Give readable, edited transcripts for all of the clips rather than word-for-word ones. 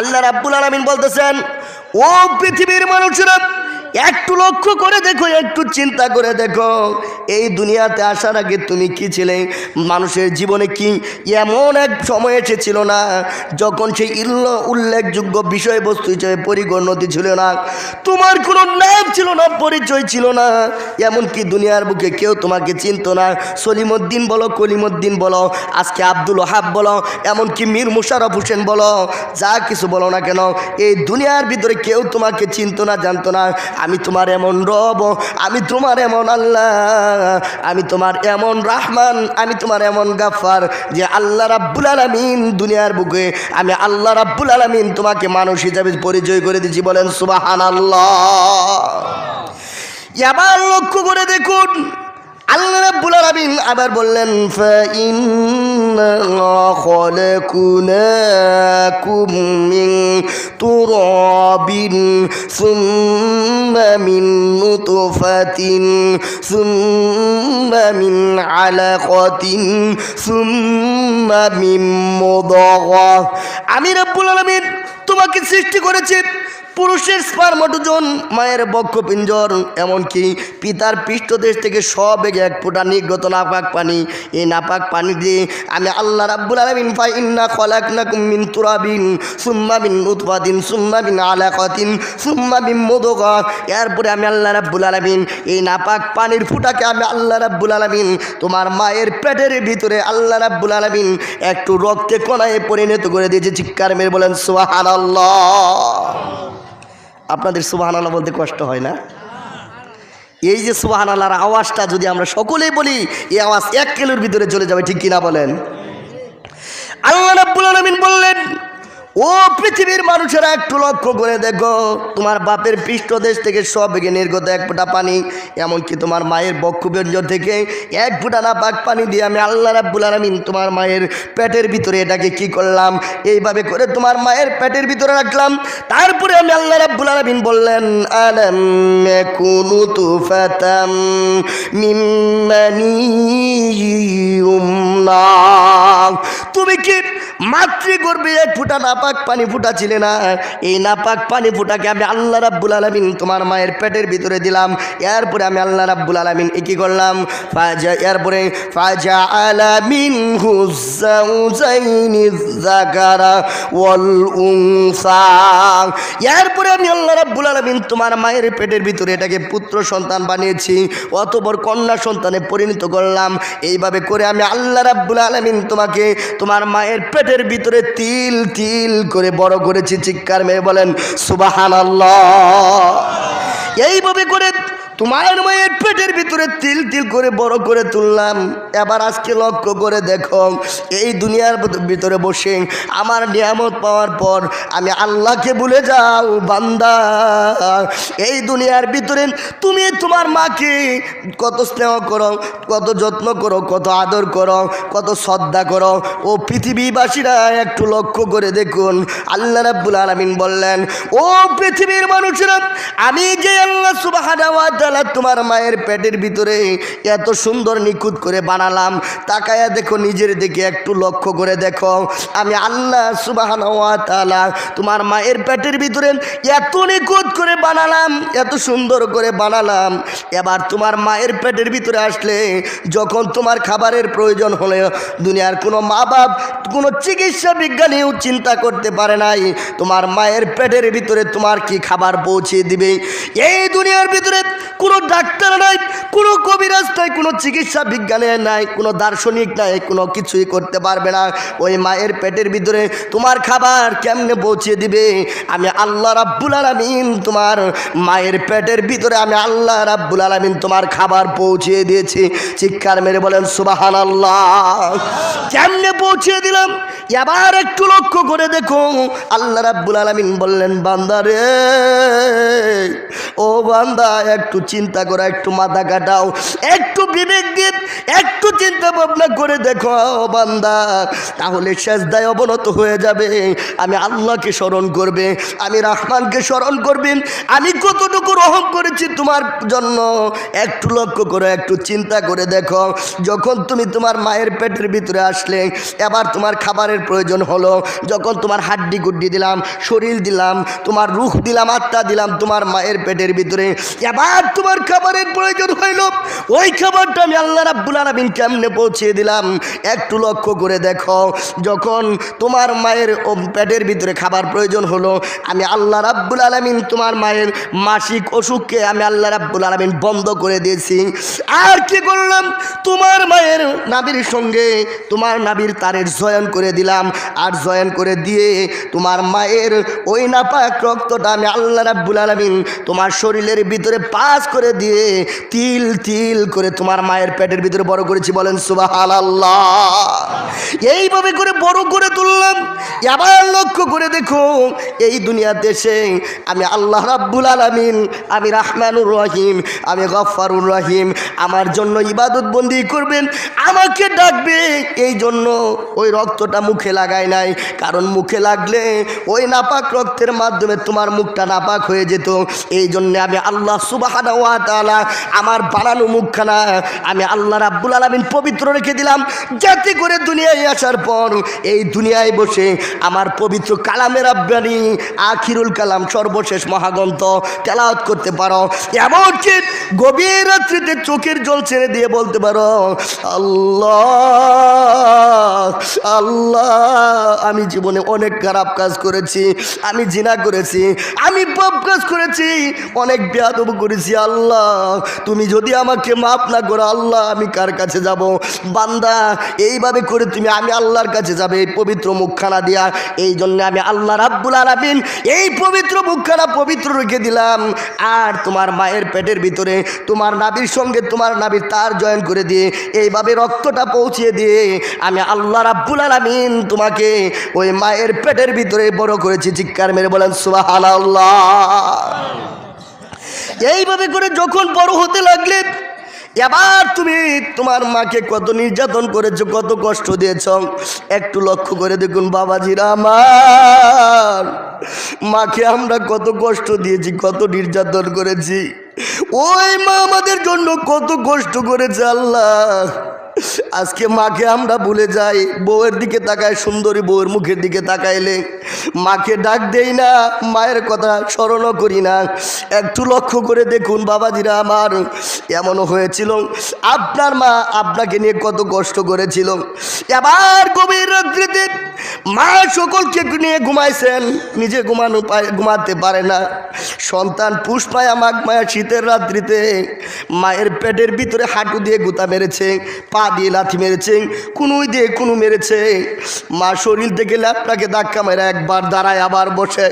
আল্লাহ রাব্বুল আলামিন বলতেছেন, ও পৃথিবীর মানুষেরা, একটু লক্ষ্য করে দেখো, একটু চিন্তা করে দেখো, এই দুনিয়াতে আসার আগে তুমি কি ছিলে? মানুষের জীবনে কি এমন এক সময় এসেছিল না যখন সেই উল্লেখযোগ্য বিষয়বস্তু হিসেবে পরিগণতি ছিল না, তোমার কোনো নাম ছিল না, পরিচয় ছিল না, এমনকি দুনিয়ার বুকে কেউ তোমাকে চিনত না। সলিমউদ্দিন বলো, কলিমউদ্দিন বলো, আজকে আব্দুল ওহাব বলো, এমনকি মীর মুশাররফ হোসেন বলো, যা কিছু বলো না কেন, এই দুনিয়ার ভিতরে কেউ তোমাকে চিনত না, জানতো না। আমি তোমার এমন রব, আমি তোমার এমন আল্লাহ, আমি তোমার এমন রাহমান, আমি তোমার এমন গাফফার, যে আল্লাহ রাব্বুল আলামিন দুনিয়ার বুকে আমি আল্লাহ রাব্বুল আলামিন তোমাকে মানুষ হিসাবে পরিচয় করে দিয়েছি। বলেন সুবহানাল্লাহ। এবার লক্ষ্য করে দেখুন, আল্লাহ রাব্বুল আলামিন আবার বললেন, ফাইন্না খালাকনাকুম মিন তুরাবিন সুম্মা মিন নুতফাতিন সুম্মা মিন আলাকাতিন সুম্মা মিন মুদগা। আমি রাব্বুল আলামিন তোমাকে সৃষ্টি করেছি পুরুষের স্পার্মটোজোন, মায়ের বক্ষপিঞ্জর, এমনকি পিতার পৃষ্ঠদেশ থেকে সব এক ফোঁটা নির্গত নাপাক পানি, এই নাপাক পানি দিয়ে আমি আল্লাহ রাব্বুল আলামিন ফাইন্না খালাকনাকুম মিন তুরাবিন সুম্মা মিন নুতফাতিন সুম্মা মিন আলাকাতিন সুম্মা মিন মুদগা। এরপরে আমি আল্লাহ রাব্বুল আলামিন এই নাপাক পানির ফুটাকে আমি আল্লাহ রাব্বুল আলামিন তোমার মায়ের পেটের ভিতরে আল্লাহ রাব্বুল আলামিন একটু রক্তে কণায় পরিণত করে দিয়েছে। চিৎকার মেরে বলেন সুবহানাল্লাহ। আপনাদের সুবহানাল্লাহ বলতে কষ্ট হয় না? এই যে সুবহানাল্লাহর আওয়াজটা যদি আমরা সকলেই বলি, এই আওয়াজ 1 কিলোর ভিতরে চলে যাবে, ঠিক কিনা বলেন? আল্লাহ রাব্বুল আলামিন বললেন, ও পৃথিবীর মানুষেরা, একটু লক্ষ্য করে দেখো, তোমার বাপের পৃষ্ঠদেশ থেকে সব বেগে নির্গত এক ফোঁটা পানি, এমনকি তোমার মায়ের বক্ষপিঞ্জর থেকে এক ফোঁটা নাপাক পানি দিয়ে আমি আল্লাহ রাব্বুল আলামিন তোমার মায়ের পেটের ভিতরে এটাকে কি করলাম, এইভাবে করে তোমার মায়ের পেটের ভিতরে রাখলাম। তারপরে আমি আল্লাহ রাব্বুল আলামিন বললেন, আলাম ইয়াকুনু তুফাতাম মিন মানিয়্যুমনা, তুমি কি মাতৃগর্ভে এক ফোঁটা নাপাক পানি ফুটাছিলে না? এই নাপাক পানি ফুটাকে আমি আল্লাহ রাব্বুল আলামিন তোমার মায়ের পেটের ভিতরে দিলাম। এরপরে আমি আল্লাহ রাব্বুল আলামিন কি করলাম, এরপরে ফাজাআলা মিনহু যাওজাইনি যাকারা ওয়াল উনসা, এরপরে আমি আল্লাহ রাব্বুল আলামিন তোমার মায়ের পেটের ভিতরে এটাকে পুত্র সন্তান বানিয়েছি, অতঃপর কন্যা সন্তানে পরিণত করলাম। এইভাবে করে আমি আল্লাহ রাব্বুল আলামিন তোমাকে তোমার মায়ের পেটের ভিতরে তিল তিল করে বড় করেছি। চিৎকার মেরে বলেন সুবহানাল্লাহ। এইভাবে করে তোমার মায়ের পেটের ভিতরে তিল তিল করে বড় করে তুললাম। এবার আজকে লক্ষ্য করে দেখো, এই দুনিয়ার ভিতরে বসে আমার নিয়ামত পাওয়ার পর আমি আল্লাহকে ভুলে যাও বান্দা। এই দুনিয়ার ভিতরে তুমি তোমার মাকে কত স্নেহ করো, কত যত্ন করো, কত আদর করো, কত শ্রদ্ধা করো। ও পৃথিবীবাসীরা, একটু লক্ষ্য করে দেখুন, আল্লাহ রাব্বুল আলামিন বললেন, ও পৃথিবীর মানুষেরা, আমি যে আল্লাহ সুবহানাহু ওয়া তাআলা তোমার মায়ের পেটের ভিতরে এত সুন্দর নিখুঁত করে বানালাম, তাকায়া দেখো নিজের দিকে, একটু লক্ষ্য করে দেখো, আমি আল্লাহ সুবহানাহু ওয়া তাআলা তোমার মায়ের পেটের ভিতরে এত নিখুঁত করে বানালাম, এত সুন্দর করে বানালাম। এবার তোমার মায়ের পেটের ভিতরে আসলে যখন তোমার খাবারের প্রয়োজন হলে, দুনিয়ার কোনো মা বাপ, কোনো চিকিৎসা বিজ্ঞানীও চিন্তা করতে পারে নাই তোমার মায়ের পেটের ভিতরে তোমার কি খাবার পৌঁছে দিবে। এই দুনিয়ার ভিতরে কোনো ডাক্তার নাই, কোনো কবিরাজ নাই, কোনো চিকিৎসা বিজ্ঞানী নাই, কোনো দার্শনিক নাই, কোনো কিছুই করতে পারবে না ওই মায়ের পেটের ভিতরে তোমার খাবার কেমনে পৌঁছে দিবে। আমি আল্লাহ রাব্বুল আলামিন তোমার মায়ের পেটের ভিতরে আমি আল্লাহ রাব্বুল আলামিন তোমার খাবার পৌঁছে দিয়েছি। চিৎকার মেরে বলেন সুবহানাল্লাহ। কেমনে পৌঁছে দিলাম এবার একটু লক্ষ্য করে দেখো, আল্লাহ রাব্বুল আলামিন বললেন, বান্দা রে, ও বান্দা, একটু চিন্তা করো, একটু মাথা কাটাও, একটু বিবেক দিয়ে একটু চিন্তা ভাবনা করে দেখো বান্দা, তাহলে সেজদায় অবনত হয়ে যাবে। আমি আল্লাহকে স্মরণ করবে, আমি রহমানকে স্মরণ করবেন, আমি কতটুকু রহম করেছি তোমার জন্য। একটু লক্ষ্য করো, একটু চিন্তা করে দেখো, যখন তুমি তোমার মায়ের পেটের ভিতরে আসলে, এবার তোমার তোমার খাবারের প্রয়োজন হলো, যখন তোমার হাড্ডি গুড্ডি দিলাম, শরীর দিলাম, তোমার রূহ দিলাম, আত্মা দিলাম তোমার মায়ের পেটের ভিতরে, এবার তোমার খাবারের প্রয়োজন হইল, ওই খাবারটা আমি আল্লাহ রাব্বুল আলামিন কেমনে পৌঁছে দিলাম একটু লক্ষ্য করে দেখো। যখন তোমার মায়ের পেটের ভিতরে খাবার প্রয়োজন হলো, আমি আল্লাহ রাব্বুল আলামিন তোমার মায়ের মাসিক অসুখকে আমি আল্লাহ রাব্বুল আলামিন বন্ধ করে দিয়েছি। আর কি করলাম, তোমার মায়ের নাভির সঙ্গে তোমার নাভির তারের জয়েন করে দিলাম, আর জয়েন করে দিয়ে তোমার মায়ের ওই নাপাক রক্তটা আমি আল্লাহ রাব্বুল আলামিন তোমার শরীরের ভিতরে পাস করে দিয়ে তিল তিল করে তোমার মায়ের পেটের ভিতরে বড় করেছি। বলেন সুবহানাল্লাহ। এইভাবে করে বড় করে তুললাম। এবার লক্ষ্য করে দেখো, এই দুনিয়াতে এসে আমি আল্লাহ রাব্বুল আলামিন, আমি রাহমানুর রহিম, আমি গফফারুর রহিম, আমার জন্য ইবাদত বন্দি করবেন, আমাকে ডাকবে, এই জন্য ওই রক্তটা মুখে লাগায় নাই। কারণ মুখে লাগলে ওই নাপাক রক্তের মাধ্যমে তোমার মুখটা নাপাক হয়ে যেত। এই জন্যে আমি আল্লাহ সুবহানাহু ওয়া তাআলা আমার বানানো মুখখানা আমি আল্লাহ রাব্বুল আলামিন পবিত্র রেখে দিলাম, যাতে করে দুনিয়ায় আসার পর এই দুনিয়ায় বসে আমার পবিত্র কালামে রাব্বানি আখিরুল কালাম সর্বশেষ মহাগ্রন্থ তেলাওয়াত করতে পারো। এমনকি গভীর রাত্রিতে চোখের জল ছেড়ে দিয়ে বলতে পারো, আল্লাহ আল্লাহ, আমি জীবনে অনেক খারাপ কাজ করেছি, আমি জিনা করেছি, আমি পাপ কাজ করেছি, অনেক বেয়াদবি করেছি। আল্লাহ তুমি যদি আমাকে মাফ না করো, আল্লাহ আমি কার কাছে যাব? বান্দা এইভাবে করে তুমি আমি আল্লাহর কাছে যাবে এই পবিত্র মুখখানা দিয়া। এই জন্য আমি আল্লাহ রাব্বুল আলামিন এই পবিত্র মুখখানা পবিত্র রেখে দিলাম। আর তোমার মায়ের পেটের ভিতরে তোমার নাভির সঙ্গে তোমার নাভির তার জয়েন করে দিয়ে এইভাবে রক্তটা পৌঁছে দিয়ে আমি আল্লাহ রাব্বুল আলামিন তোমাকে ওই মায়ের পেটের ভিতরে বড় করেছি। চিৎকার মেরে বলেন সুবহানাল্লাহ। এইভাবে করে যখন বড় হতে লাগলে, এবার তুমি তোমার মাকে কত নির্যাতন করেছো, কত কষ্ট দিয়েছ, একটু লক্ষ্য করে দেখুন বাবাজিরা। আমার মাকে আমরা কত কষ্ট দিয়েছি, কত নির্যাতন করেছি, ওই মা আমাদের জন্য কত কষ্ট করেছে। আল্লাহ আজকে মাকে আমরা ভুলে যাই, বউয়ের দিকে তাকায়, সুন্দরী বউয়ের মুখের দিকে তাকাইলে মাকে ডাক দেই না, মায়ের কথা স্মরণও করি না। একটু লক্ষ্য করে দেখুন বাবাজিরা আমার, এমনও হয়েছিল আপনার মা আপনাকে নিয়ে কত কষ্ট করেছিল। এবার গভীর রাত্রিতে মা সকলকে নিয়ে ঘুমাইছেন, নিজে ঘুমাতে পারে না। সন্তান পুষ্পায়া মাঘ মায়া শীতের রাত্রিতে মায়ের পেটের ভিতরে হাঁটু দিয়ে গুঁতা মেরেছে, পা দিয়ে লাথি মেরেছে, কুনুই দিয়ে কুনু মেরেছে। মা শরীর থেকে ল্যাপটাকে ধাক্কা মেরে একবার দাঁড়ায়, আবার বসে,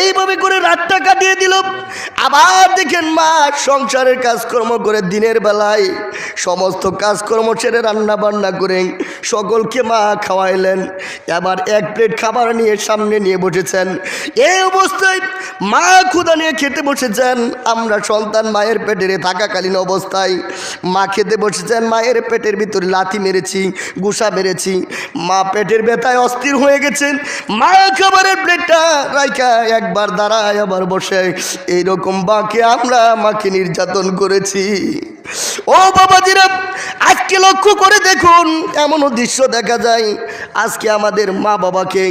এইভাবে করে রাতটা কাটিয়ে দিল। আবার দেখেন মা সংসারের কাজকর্ম করে দিনের বেলায় সমস্ত কাজকর্ম ছেড়ে রান্না বান্না করে সকলকে মা খাওয়াইলেন। এবার এক প্লেট খাবার নিয়ে সামনে নিয়ে বসেছেন। এই অবস্থায় মা ক্ষুধা নিয়ে খেতে বসেছেন। আমরা সন্তান মায়ের পেটের থাকাকালীন অবস্থায় মা খেতে বসেছেন, মায়ের পেটের ভিতরে লাথি মেরেছি, গুসা মেরেছি। মা পেটের ব্যথায় অস্থির হয়ে গেছেন। মা খাবারের প্লেটটা রাইখা একবার দাঁড়ায়, আবার বসে। এইরকম মাকে নির্যাতন করেছি। ও বাবাজিরা, আজকে লক্ষ্য করে দেখুন, এমনও দৃশ্য দেখা যায়। আজকে আমাদের মা বাবাকে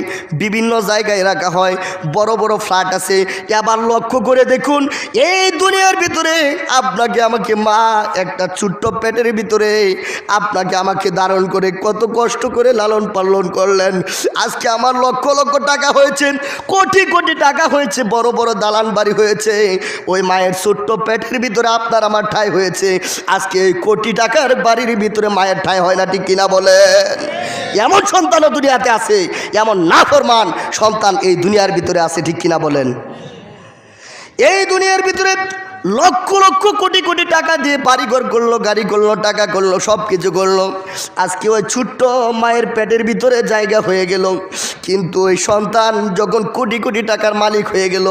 বিভিন্ন জায়গায় রাখা হয়, বড় বড় ফ্ল্যাট আছে। এবার লক্ষ্য করে দেখুন, এই দুনিয়ার ভিতরে আপনাকে আমাকে মা একটা ছোট্ট পেটের ভিতরে আপনাকে আমাকে ধারণ করে কত কষ্ট করে লালন পালন করলেন। আজকে আমার লক্ষ লক্ষ টাকা হয়েছে, কোটি কোটি টাকা হয়েছে, বড় বড় দালান বাড়ি হয়েছে। ওই মায়ের ছোট্ট পেটের ভিতরে আপনার আমার ঠাঁই হয়েছে। আজকে এই কোটি টাকার বাড়ির ভিতরে মায়ের ঠাঁই হয় না, ঠিক কিনা বলেন? এমন সন্তানও দুনিয়াতে আছে, এমন নাফরমান সন্তান এই দুনিয়ার ভিতরে আছে, ঠিক কিনা বলেন? এই দুনিয়ার ভিতরে লক্ষ লক্ষ কোটি কোটি টাকা দিয়ে বাড়িঘর করলো, গাড়ি করলো, টাকা করলো, সব কিছু করলো। আজকে ওই ছোট্ট মায়ের পেটের ভিতরে জায়গা হয়ে গেল। কিন্তু ওই সন্তান যখন কোটি কোটি টাকার মালিক হয়ে গেল,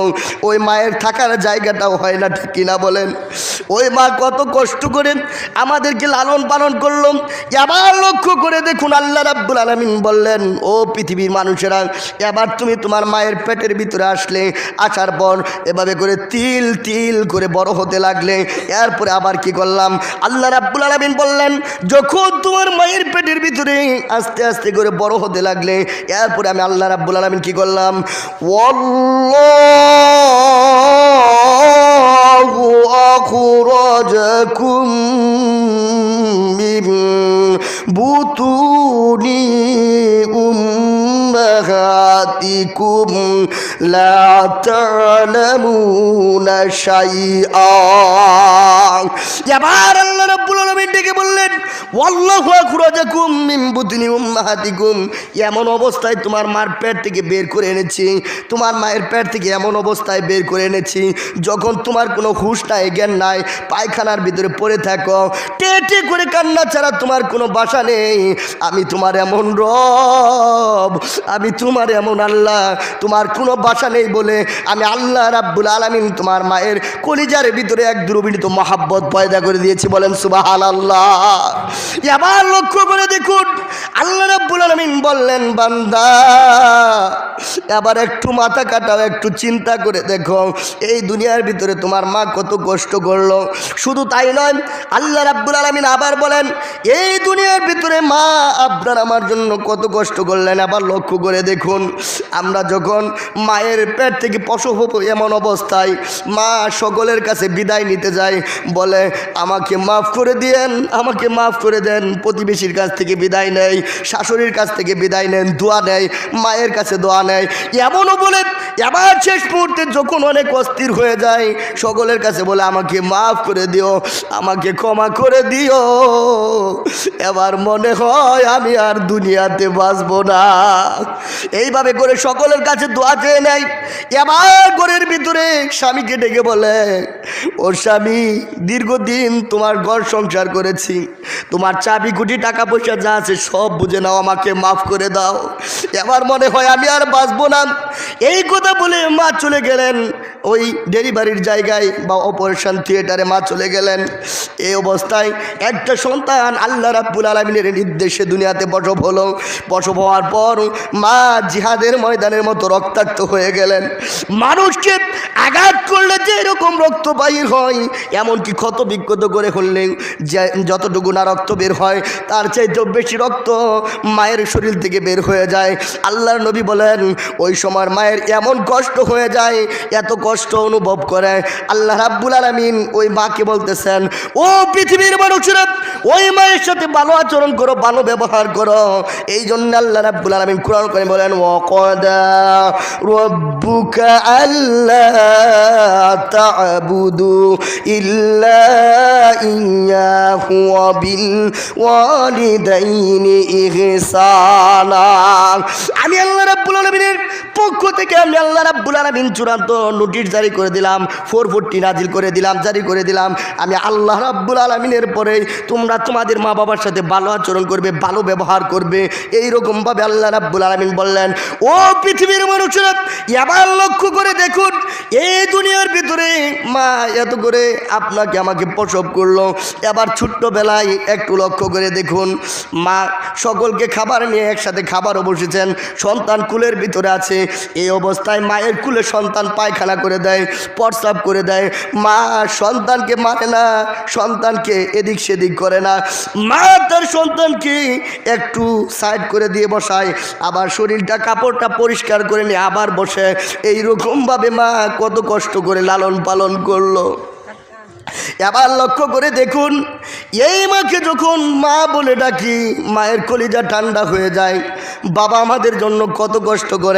ওই মায়ের থাকার জায়গাটাও হয় না, ঠিক কিনা বলেন? ওই মা কত কষ্ট করে আমাদেরকে লালন পালন করলো। এবার লক্ষ্য করে দেখুন, আল্লাহ রাব্বুল আলামিন বললেন, ও পৃথিবীর মানুষেরা, এবার তুমি তোমার মায়ের পেটের ভিতরে আসলে, আসার পর এভাবে করে তিল তিল করে বড় হতে লাগলে। এরপরে আবার কি করলাম, আল্লাহ রাব্বুল আলামিন বললেন যখন তোমার মায়ের পেটের ভিতরে আস্তে আস্তে করে বড় হতে লাগলে, এরপরে আমি আল্লাহ রাব্বুল আলামিন কি করলাম, ওয়াল্লাহু আখরাজাকুম মিন বুতুনি উম্মাহাতিকুম লা তা'লামুনা শাইআ। এবার আল্লাহ রাব্বুল আলামিন ডেকে বললেন ওয়াল্লাহু আখরাজাকুম মিন বুতুনি উম্মাহাতিকুম, এমন অবস্থায় তোমার মার পেট থেকে বের করে এনেছি, তোমার মায়ের পেট থেকে এমন অবস্থায় বের করে এনেছি যখন তোমার কোনো হুঁশ নাই, জ্ঞান নাই, পায়খানার ভিতরে পড়ে থাকো, টেটে করে কান্না ছাড়া তোমার কোনো বাসা নেই। আমি তোমার এমন রব, আমি তোমার এমন আল্লাহ, তোমার কোনো বাসা নেই বলে আমি আল্লাহ রাব্বুল আলামিন তোমার মায়ের কলিজার ভিতরে এক দুরবিনীত মহাব্বত পয়দা করে দিয়েছি। বলেন সুবহানাল্লাহ। এবার লক্ষ্য করে দেখুন আল্লাহ রাব্বুল আলামিন বললেন বান্দা এবার একটু মাথা কাটাও, একটু চিন্তা করে দেখো এই দুনিয়ার ভিতরে তোমার মা কত কষ্ট করলো। শুধু তাই নয়, আল্লাহ রাব্বুল আলামিন আবার বলেন এই দুনিয়ার ভিতরে মা আপনার আমার জন্য কত কষ্ট করলেন। আবার লক্ষ্য করে দেখুন আমরা যখন মায়ের পেট থেকে প্রসব হব এমন অবস্থায় মা সকলের কাছে বিদায় নিতে যায়, বলে আমাকে মাফ করে দিয়েন, আমাকে মাফ করে দেন। প্রতিবেশীর কাছ থেকে বিদায় নেয়, শাশুড়ির কাছ থেকে বিদায় নেন, দোয়া নেয়, মায়ের কাছে দোয়া নেয়। এমনও বলে এবার শেষ মুহূর্তে যখন অনেক অস্থির হয়ে যায় সকলের কাছে বলে আমাকে মাফ করে দিও, আমাকে ক্ষমা করে দিও। এবার মনে হয় আমি আর দুনিয়াতে বাঁচবো না। এইভাবে করে সকলের কাছে দোয়া চেয়ে নেয়। এবার ঘরের ভিতরে স্বামীকে ডেকে বলে ও স্বামী, দীর্ঘদিন তোমার ঘর সংসার করেছি, তোমার চাবি কুটি টাকা পয়সা যা আছে সব বুঝে নাও, আমাকে মাফ করে দাও। এবার মনে হয় আমি আর বাঁচবো না। এই কথা বলে মা চলে গেলেন ওই ডেলিভারির জায়গায় বা অপারেশন থিয়েটারে মা চলে গেলেন। এই অবস্থায় একটা সন্তান আল্লাহ রাব্বুল আলামিনের নির্দেশে দুনিয়াতে প্রসব হলো। প্রসব হওয়ার পর মা জিহাদের ময়দানের মতো রক্তাক্ত হয়ে গেলেন। মানুষকে আঘাত করলে যে এরকম রক্ত বাহির হয়, এমনকি ক্ষত বিক্ষত করে হলে যতটুকু না রক্ত বের হয় তার চাইতেও বেশি রক্ত মায়ের শরীর থেকে বের হয়ে যায়। আল্লাহর নবী বলেন ওই সময় মায়ের এমন কষ্ট হয়ে যায়, এত কষ্ট অনুভব করে আল্লাহ রাব্বুল আলামিন ওই মাকে বলতেছেন ও পৃথিবীর মানুষেরা ওই মায়ের সাথে ভালো আচরণ করো, ভালো ব্যবহার করো। এই জন্য আল্লাহ রাব্বুল আলামিন কুরআন করে বলেন ওয়াকাদা রাব্বুকা আল্লা তা'বুদু ইল্লা ইয়াহু ওয়া বিল ওয়ালিদাইনি ইহসানা। আমি আল্লাহ রাব্বুল আলামিনের পক্ষ থেকে আমি আল্লাহ রাব্বুল আলামিন চূড়ান্ত নোটিশ জারি করে দিলাম, 440 নাজিল করে দিলাম, জারি করে দিলাম। আমি আল্লাহ রাব্বুল আলামিনের পরে তোমরা তোমাদের মা বাবার সাথে ভালো আচরণ করবে, ভালো ব্যবহার করবে। এইরকমভাবে আল্লাহ রাব্বুল আলামিন বললেন ও পৃথিবীর মানুষেরা এবার লক্ষ্য করে দেখুন এই দুনিয়ার ভিতরে মা এত করে আপনাকে আমাকে প্রসব করলো। এবার ছোট্টবেলায় একটু লক্ষ্য করে দেখুন মা সকলকে খাবার নিয়ে একসাথে খাবারও বসেছেন, সন্তান কুলের ভিতরে আছে। এই অবস্থায় মায়ের কুলে সন্তান পায়খানা করে দেয়, প্রস্রাব করে দেয়। মা সন্তানকে মানে না, সন্তানকে এদিক সেদিক করে না। মা তার সন্তানকে একটু সাইড করে দিয়ে বসায়, আবার শরীরটা কাপড়টা পরিষ্কার করে নিয়ে আবার বসে। এইরকমভাবে মা কত কষ্ট করে লালন পালন করলো। এবার লক্ষ্য করে দেখুন এই মাকে যখন মা বলে ডাকি মায়ের কলিজা ঠান্ডা হয়ে যায়। বাবা আমাদের জন্য কত কষ্ট করে।